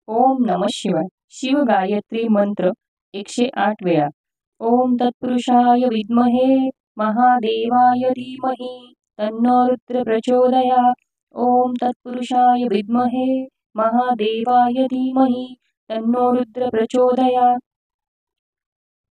ओम नमः शिवाय. शिव गायत्री मंत्र 108 वेळा. ओम तत्पुरुषाय विद्महे महादेवाय धीमहि तन्नो रुद्र प्रचोदयात्. ओम तत्पुरुषाय विद्महे महादेवाय धीमहि तन्नो रुद्र प्रचोदयात्.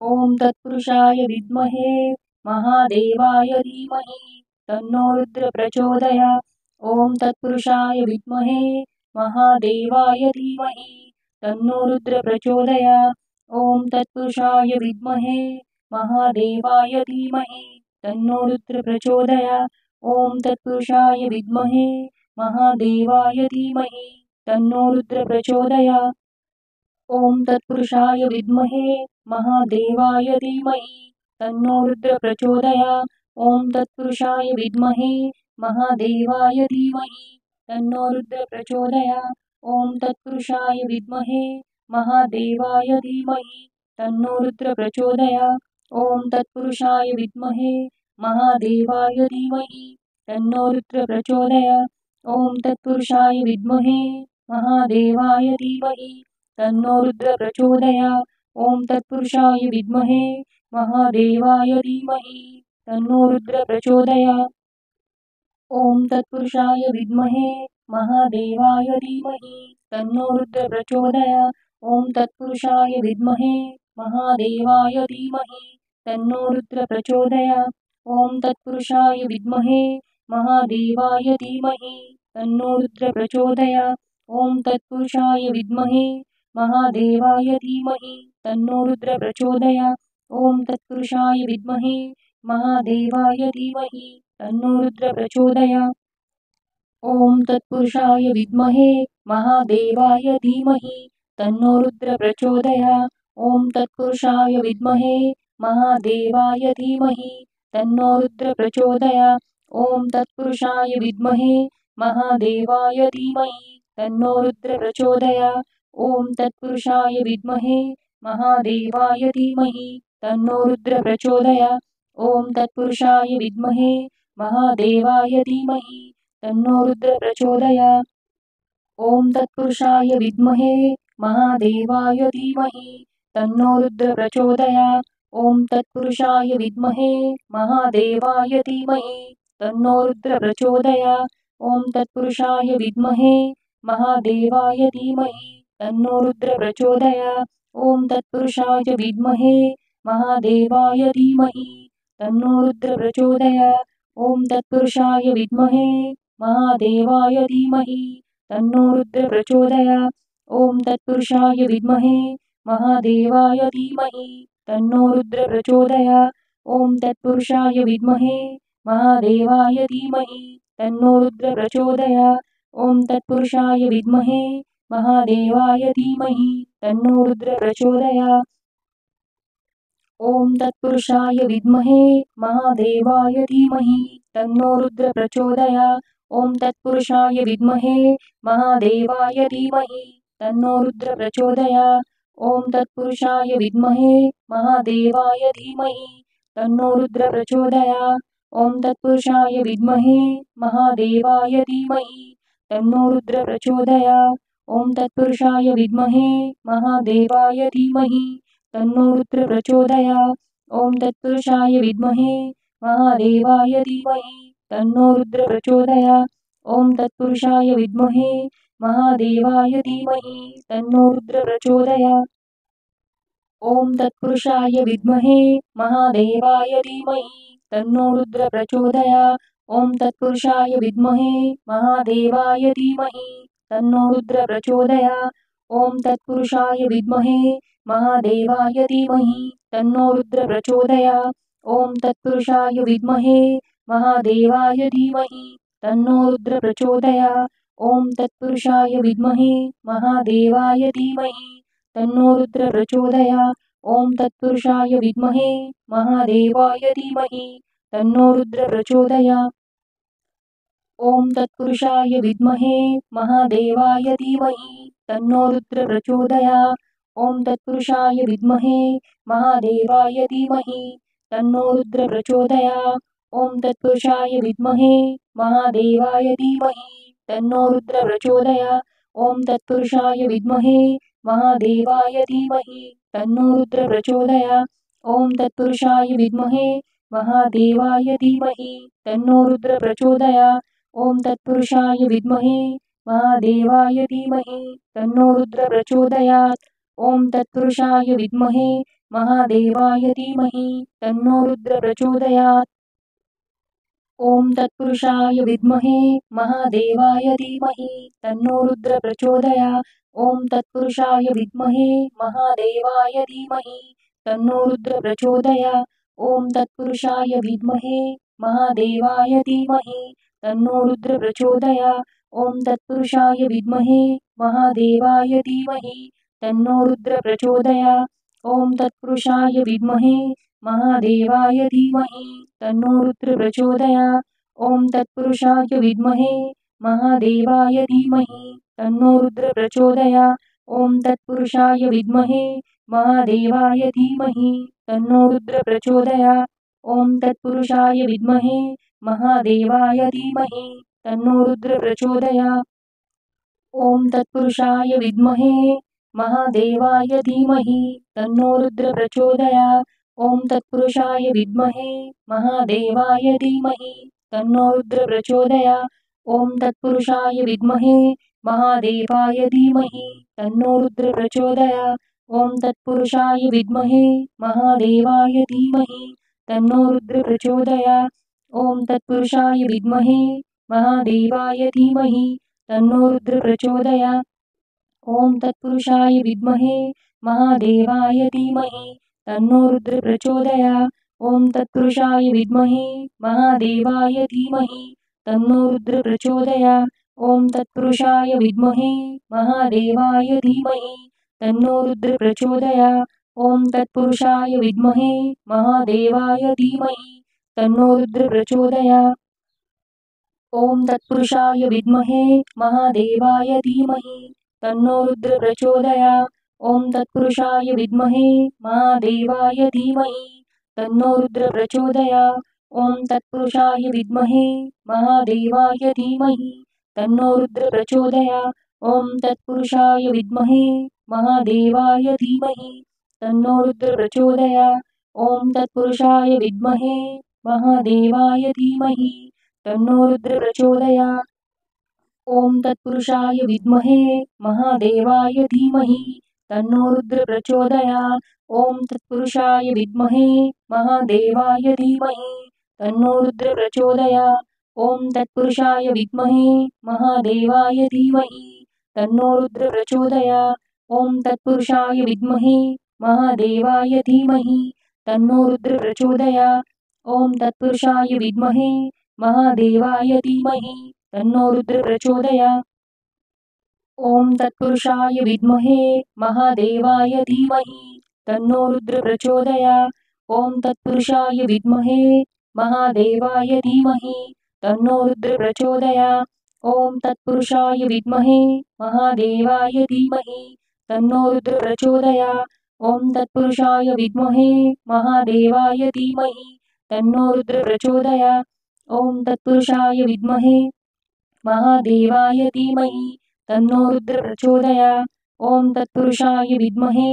ओम तत्पुरुषाय विद्महे महादेवाय धीमहि तन्नो रुद्र प्रचोदयात्. ओम तत्पुरुषाय विद्महे महादेवाय धीमहि तन्नो रुद्र प्रचोदयात्. ओम तत्पुरुषाय विद्महे महादेवाय धीमहि तन्नो रुद्र प्रचोदयात्. ओम तत्पुरुषाय विद्महे महादेवाय धीमहि तन्नो रुद्र प्रचोदयात्. ओम तत्पुरुषाय विद्महे महादेवाय धीमहि तन्नो रुद्र प्रचोदयात्. ओम तत्पुरुषाय विद्महे महादेवाय धीमहि तन्नो रुद्र प्रचोदयात्. ओम तत्पुरुषाय विद्महे महादेवाय धीमहि तन्नो रुद्र प्रचोदयात्. ओम तत्पुरुषाय विद्महे महादेवाय धीमहि तन्नो रुद्र प्रचोदयात्. ओम तत्पुरुषाय विद्महे महादेवाय धीमहि तन्नो रुद्र प्रचोदयात्. ओम तत्पुरुषाय विद्महे महादेवाय धीमहि तन्नो रुद्र प्रचोदयात्. ओम तत्पुरुषाय विद्महे महादेवाय धीमहि तन्नो रुद्र प्रचोदयात्. ओम तत्पुरुषाय विद्महे महादेवाय धीमहि तन्नो रुद्र प्रचोदयात्. ओम तत्पुरुषाय विद्महे महादेवाय धीमहि तन्नो रुद्र प्रचोदयात्. ओम तत्पुरुषाय विद्महे महादेवाय धीमहि तन्नो रुद्र प्रचोदयात्. ओम तत्पुरुषाय विद्महे महादेवाय धीमहि तन्नो रुद्र प्रचोदयात्. ओम तत्पुरुषाय विद्महे महादेवाय धीमहि तन्नो रुद्र प्रचोदयात्. ओम तत्पुरुषाय विद्महे महादेवाय धीमहि तन्नो रुद्र प्रचोदयात्. ओम तत्पुरुषाय विद्महे महादेवाय धीमहि तन्नो रुद्र प्रचोदयात्. ओम तत्पुरुषाय विद्महे महादेवाय धीमहि तन्नो रुद्र प्रचोदयात्. ओम तत्पुरुषाय विद्महे महादेवाय धीमहि तन्नो रुद्र प्रचोदयात्. ओम तत्पुरुषाय विद्महे महादेवाय धीमहि तन्नो रुद्र प्रचोदयात्. ओम तत्पुरुषाय विद्महे महादेवाय धीमहि तन्नो रुद्र प्रचोदयात्. ओम तत्पुरुषाय विद्महे महादेवाय धीमहि तन्नो रुद्र प्रचोदयात्. ओम तत्पुरुषाय विद्महे महादेवाय धीमहि तन्नो रुद्र प्रचोदयात्. ओम तत्पुरुषाय विद्महे महादेवाय धीमहि तन्नो रुद्र प्रचोदयात्. ओम तत्पुरुषाय विद्महे महादेवाय धीमहि तन्नो रुद्र प्रचोदयात्. ओम तत्पुरुषाय विद्महे महादेवाय धीमहि तन्नो रुद्र प्रचोदयात्. ओम तत्पुरुषाय विद्महे महादेवाय धीमहि तन्नो रुद्र प्रचोदयात्. ओम तत्पुरुषाय विद्महे महादेवाय धीमहि तन्नो रुद्र प्रचोदयात्. ओम तत्पुरुषाय विद्महे महादेवाय धीमहि तन्नो रुद्र प्रचोदयात्. ओम तत्पुरुषाय विद्महे महादेवाय धीमहि तन्नो रुद्र प्रचोदयात्. ओम तत्पुरुषाय विद्महे महादेवाय धीमहि तन्नो रुद्र प्रचोदयात्. ओम तत्पुरुषाय विद्महे महादेवाय धीमहि तन्नो रुद्र प्रचोदयात्. ओम तत्पुरुषाय विद्महे महादेवाय धीमहि तन्नो रुद्र प्रचोदयात्. ओम तत्पुरुषाय विद्महे महादेवाय धीमहि तन्नो रुद्र प्रचोदयात्. ओम तत्पुरुषाय विद्महे महादेवाय धीमहि तन्नो रुद्र प्रचोदयात्. ओम तत्पुरुषाय विद्महे महादेवाय धीमहि तन्नो रुद्र प्रचोदयात्. ओम तत्पुरुषाय विद्महे महादेवाय धीमहि तन्नो रुद्र प्रचोदयात्. ओम तत्पुरुषाय विद्महे महादेवाय धीमहि तन्नो रुद्र प्रचोदयात्. ओम तत्पुरुषाय विद्महे महादेवाय धीमहि तन्नो रुद्र प्रचोदयात्. ओम तत्पुरुषाय विद्महे महादेवाय धीमहि तन्नो रुद्र प्रचोदयात्. ओम तत्पुरुषाय विद्महे महादेवाय धीमहि तन्नो रुद्र प्रचोदयात्. ओम तत्पुरुषाय विद्महे महादेवाय धीमहि तन्नो रुद्र प्रचोदयात्. ओम तत्पुरुषाय विद्महे महादेवाय धीमहि तन्नो रुद्र प्रचोदयात्. ॐ तत्पुरुषाय विद्महे महादेवाय धीमहि तन्नो रुद्र प्रचोदयात्। ॐ तत्पुरुषाय विद्महे महादेवाय धीमहि तन्नो रुद्र प्रचोदयात्। ॐ तत्पुरुषाय विद्महे महादेवाय धीमहि तन्नो रुद्र प्रचोदयात्। ॐ तत्पुरुषाय विद्महे महादेवाय धीमहि तन्नो रुद्र प्रचोदयात्। ॐ तत्पुरुषाय विद्महे महादेवाय धीमहि तन्नो रुद्र प्रचोदयात्। ॐ तत्पुरुषाय विद्महे महादेवाय धीमहि तन्नो रुद्र प्रचोदयात्। ॐ तत्पुरुषाय विद्महे महादेवाय धीमहि तन्नो रुद्र प्रचोदयात्। ॐ तत्पुरुषाय विद्महे महादेवाय धीमहि तन्नो रुद्र प्रचोदयात्। ॐ तत्पुरुषाय विद्महे महादेवाय धीमहि तन्नो रुद्र प्रचोदयात्। ॐ तत्पुरुषाय विद्महे महादेवाय धीमहि तन्नो रुद्र प्रचोदयात्। ॐ तत्पुरुषाय विद्महे महादेवाय धीमहि तन्नो रुद्र प्रचोदयात्। ॐ तत्पुरुषाय विद्महे महादेवाय धीमहि तन्नो रुद्र प्रचोदयात्। ॐ तत्पुरुषाय विद्महे महादेवाय धीमहि तन्नो रुद्र प्रचोदयात्। ॐ तत्पुरुषाय विद्महे महादेवाय धीमहि तन्नो रुद्र प्रचोदयात्। ॐ तत्पुरुषाय विद्महे महादेवाय धीमहि तन्नो रुद्र प्रचोदयात्। ॐ तत्पुरुषाय विद्महे महादेवाय धीमहि तन्नो रुद्र प्रचोदयात्। ॐ तत्पुरुषाय विद्महे महादेवाय धीमहि तन्नो रुद्र प्रचोदयात्। ॐ तत्पुरुषाय विद्महे महादेवाय धीमहि तन्नो रुद्र प्रचोदयात्। ॐ तत्पुरुषाय विद्महे महादेवाय धीमहि तन्नो रुद्र प्रचोदयात्। ॐ तत्पुरुषाय विद्महे महादेवाय धीमहि तन्नो रुद्र प्रचोदयात्। ॐ तत्पुरुषाय विद्महे महादेवाय धीमहि तन्नो रुद्र प्रचोदयात्। ॐ तत्पुरुषाय विद्महे महादेवाय धीमहि तन्नो रुद्र प्रचोदयात्। ॐ तत्पुरुषाय विद्महे महादेवाय धीमहि तन्नो रुद्र प्रचोदयात्। ॐ तत्पुरुषाय विद्महे महादेवाय धीमहि तन्नो रुद्र प्रचोदयात्। ॐ तत्पुरुषाय विद्महे महादेवाय धीमहि तन्नो रुद्र प्रचोदयात्। ॐ तत्पुरुषाय विद्महे महादेवाय धीमहि तन्नो रुद्र प्रचोदयात्। ॐ तत्पुरुषाय विद्महे महादेवाय धीमहि तन्नो रुद्र प्रचोदयात्। ॐ तत्पुरुषाय विद्महे महादेवाय धीमहि तन्नो रुद्र प्रचोदयात्। ॐ तत्पुरुषाय विद्महे महादेवाय धीमहि तन्नो रुद्र प्रचोदयात्। ॐ तत्पुरुषाय विद्महे महादेवाय धीमहि तन्नो रुद्र प्रचोदयात्। ॐ तत्पुरुषाय विद्महे महादेवाय धीमहि तन्नो रुद्र प्रचोदयात्। ॐ तत्पुरुषाय विद्महे महादेवाय धीमहि तन्नो रुद्र प्रचोदयात्। ॐ तत्पुरुषाय विद्महे महादेवाय धीमहि तन्नो रुद्र प्रचोदयात्। ॐ तत्पुरुषाय विद्महे महादेवाय धीमहि तन्नो रुद्र प्रचोदयात्। ॐ तत्पुरुषाय विद्महे महादेवाय धीमहि तन्नो रुद्र प्रचोदयात्। ॐ तत्पुरुषाय विद्महे महादेवाय धीमहि तन्नो रुद्र प्रचोदयात्। ॐ तत्पुरुषाय विद्महे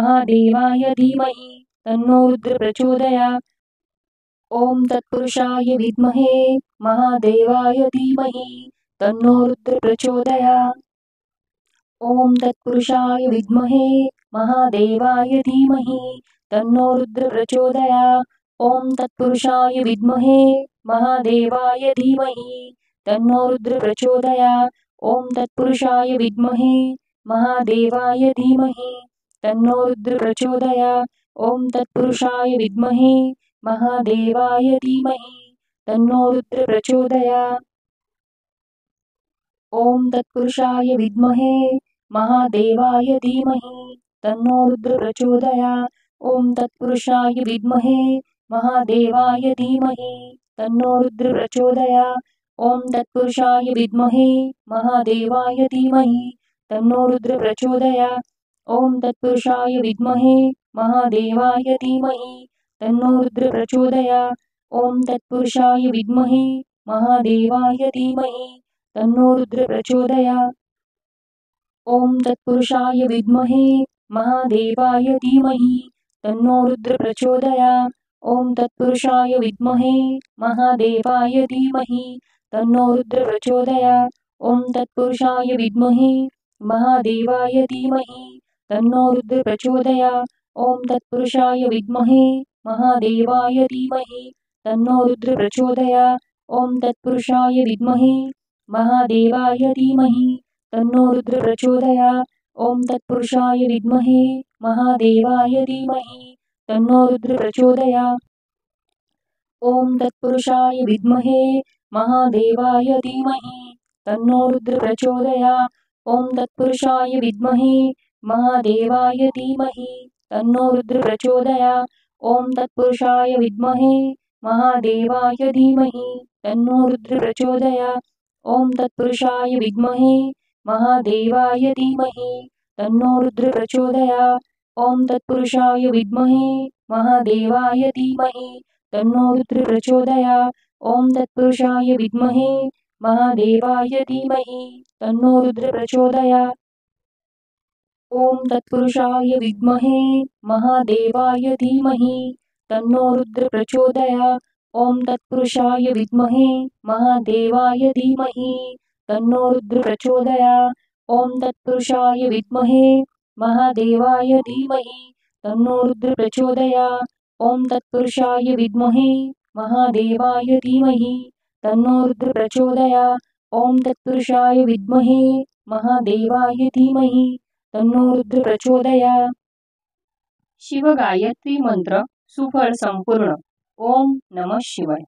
महादेवाय धीमहि तन्नो रुद्र प्रचोदयात्। ॐ तत्पुरुषाय विद्महे महादेवाय धीमहि तन्नो रुद्र प्रचोदयात्। ॐ तत्पुरुषाय विद्महे महादेवाय धीमहि तन्नो रुद्र प्रचोदयात्। ॐ तत्पुरुषाय विद्महे महादेवाय धीमहि तन्नो रुद्र प्रचोदयात्। ॐ तत्पुरुषाय विद्महे महादेवाय धीमहि तन्नो रुद्र प्रचोदयात्। ॐ तत्पुरुषाय विद्महे महादेवाय धीमहि तन्नो रुद्र प्रचोदयात्। ॐ तत्पुरुषाय विद्महे महादेवाय धीमहि तन्नो रुद्र प्रचोदयात्। ॐ तत्पुरुषाय विद्महे महादेवाय धीमहि तन्नो रुद्र प्रचोदयात्। ॐ तत्पुरुषाय विद्महे महादेवाय धीमहि तन्नो रुद्र प्रचोदयात्। ॐ तत्पुरुषाय विद्महे महादेवाय धीमहि तन्नो रुद्र प्रचोदयात्। ॐ तत्पुरुषाय विद्महे महादेवाय धीमहि तन्नो रुद्र प्रचोदयात्। ओम तत्पुरुषाय विद्महे महादेवाय धीमहि तन्नो रुद्र प्रचोदयात्। ओम तत्पुरुषाय विद्महे महादेवाय धीमहि तन्नो रुद्र प्रचोदयात्। ओम तत्पुरुषाय विद्महे महादेवाय धीमहि तन्नो रुद्र प्रचोदयात्। ओम तत्पुरुषाय विद्महे महादेवाय धीमहि तन्नो रुद्र प्रचोदयात्। ओम तत्पुरुषाय विद्महे महादेवाय धीमहि तन्नो रुद्र प्रचोदयात्। ओम तत्पुरुषाय विद्महे महादेवाय धीमहि तन्नो रुद्र प्रचोदयात्। ओम तत्पुरुषाय विद्महे महादेवाय धीमहि तन्नो रुद्र प्रचोदयात्। ओम तत्पुरुषाय विद्महे महादेवाय धीमहि तन्नो रुद्र प्रचोदयात्। ओम तत्पुरुषाय विद्महे महादेवाय धीमहि तन्नो रुद्र प्रचोदयात्। ओम तत्पुरुषाय विद्महे महादेवाय धीमहि तन्नो रुद्र प्रचोदयात्। ओम तत्पुरुषाय विद्महे महादेवाय धीमहि तन्नो रुद्र प्रचोदयात्। ओम तत्पुरुषाय विद्महे महादेवाय धीमहि तन्नो रुद्र प्रचोदयात्। ओम तत्पुरुषाय विद्महे महादेवाय धीमहि तन्नो रुद्र प्रचोदयात्। ओम तत्पुरुषाय विद्महे महादेवाय धीमहि तन्नो रुद्र प्रचोदयात्। ओम तत्पुरुषाय विद्महे महादेवाय धीमहि तन्नो रुद्र प्रचोदयात्। ओम तत्पुरुषाय विद्महे महादेवाय धीमहि तन्नो रुद्र प्रचोदयात्। ओम तत्पुरुषाय विद्महे महादेवाय धीमहि तन्नो रुद्र प्रचोदयात्। शिवगायत्री मंत्र सुफळ संपूर्ण। ओम नमः शिवाय।